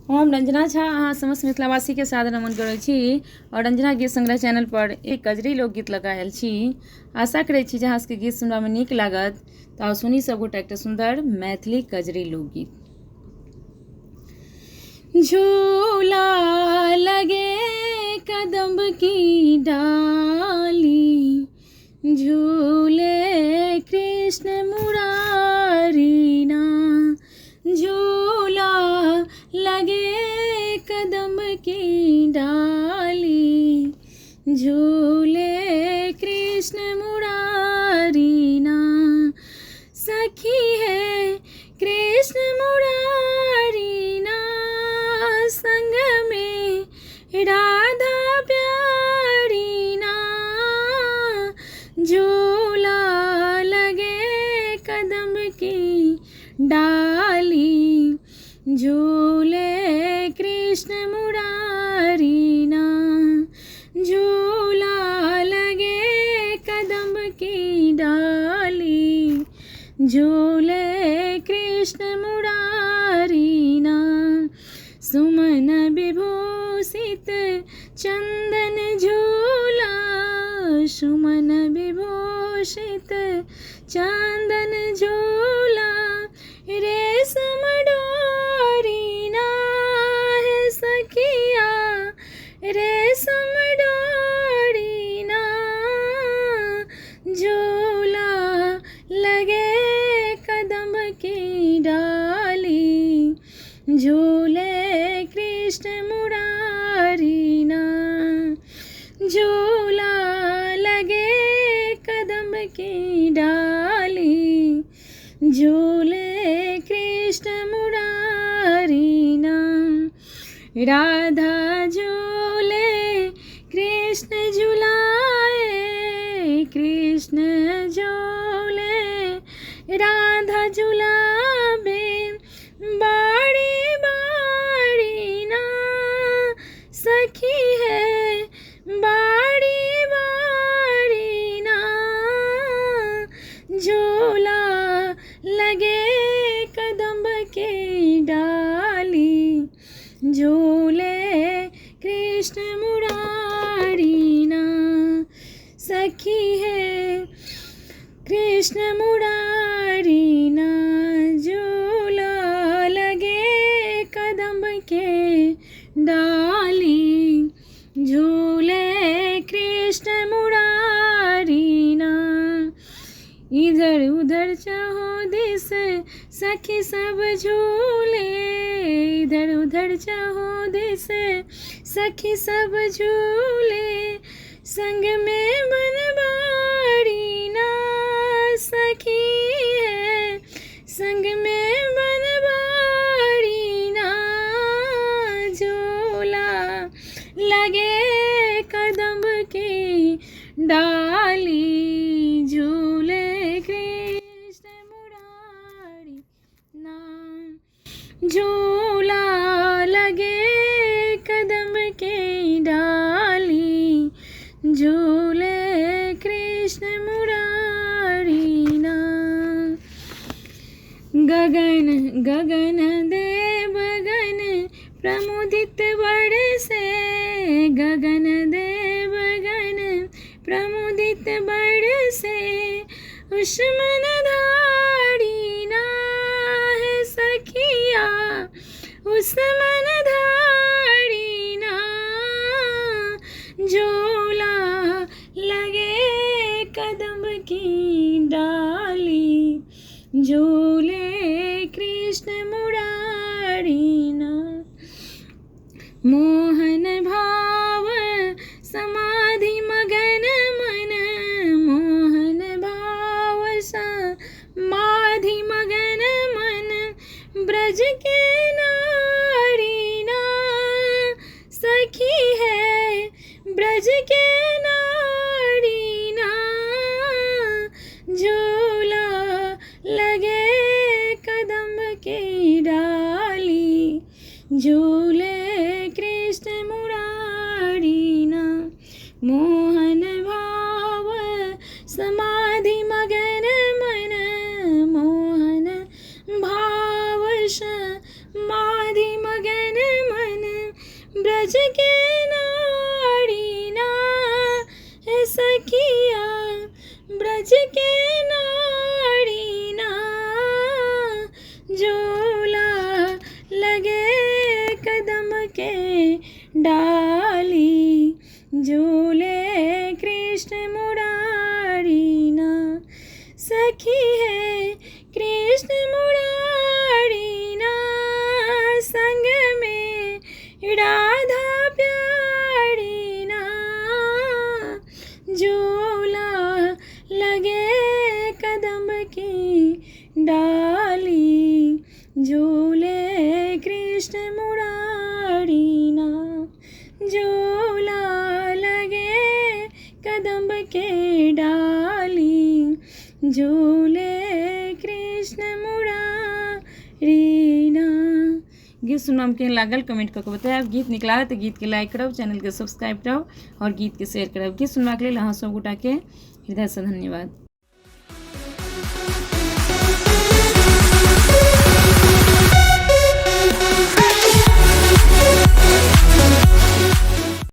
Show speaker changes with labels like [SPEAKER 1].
[SPEAKER 1] हम रंजना झा अहाँ समस्त मिथिलावासी के सादर नमन करैत छी और रंजना गीत संग्रह चैनल पर एक कजरी लोकगीत लगा आयल छी। आशा करैत छी जे अहाँ सबके गीत सुनबा में नीक लागत। तऽ सुनी सब गोटा एकटा सुंदर मैथिली कजरी लोकगीत। झूला लगे कदम्ब की डाली, झूले कृष्ण मुरारी ना। झूला लगे कदम्ब की डाली, झूले कृष्ण मुरारी ना। सखी है कृष्ण मुरारी ना, संग में राधा प्यारी ना। झूला लगे कदम्ब की डाली, झूले कृष्ण मुरारी ना। झूला लगे कदम्ब की डाली, झूले कृष्ण मुरारी ना। सुमन विभूषित चंदन झूला, सुमन विभूषित चंदन झूला। रेशम डोरी ना है सखिया, रेशम डोरी ना। झूला लगे कदम्ब की डाली, झूले कृष्ण मुरारी ना। झूला लगे कदम्ब की डाली, झूले कृष्ण मुरारी ना। राधा झूले कृष्ण झुलाए, कृष्ण झूले राधा झुलाबे। बाड़ी बाड़ी ना सखी है, बाड़ी बाड़ी ना। झूला लगे कदम्ब के डाली, झूले कृष्ण मुरारी ना। सखी है कृष्ण मुरारी ना, झूला लगे कदम्ब के डाली, झूले कृष्ण मुरारी ना। इधर उधर चाहो दिस सखी सब झूले, इधर उधर चाहो दिस सखी सब झूले। संग में बनवारी ना सखी है, संग में बनवारी ना। झूला लगे कदम्ब की डाली, झूले कृष्ण मुरारी ना। झूला लगे कदम्ब की डाली, झूले कृष्ण मुरारी ना। गगन गगन देव गगन प्रमुदित बरसे, गगन देव गगन प्रमुदित बरसे। उष्मन धारी ना है सखिया, उष्मन धारी ना। झूला लगे कदम्ब की डाली, झूले कृष्ण मुरारी ना। मोहन भाव समाधि मगन मन, मोहन भाव समाधि मगन मन। ब्रज के नारी ना सखी है, ब्रज के नारी ना। झूला लगे कदम्ब की डाली, झूले कृष्ण मुरारी ना। मोहन भाव समाधि मगन मन, मोहन भाव समाधि मगन डाली झूले कृष्ण मुरारी ना। सखी है कृष्ण मुरारी ना, संग में राधा प्यारी ना। झूला लगे कदम की डाली, झूले कृष्ण मुरारी ना। झूला लगे कदम के डाली, झूले कृष्ण मुरारी ना। गीत सुनम के लागल कमेंट करके बताएब। गीत निक लागत तो गीत के लाइक करब, चैनल के सब्सक्राइब करब और गीत के शेयर करब। गीत सुनवा के लिए अहाँ सब गोटा के हृदय से धन्यवाद।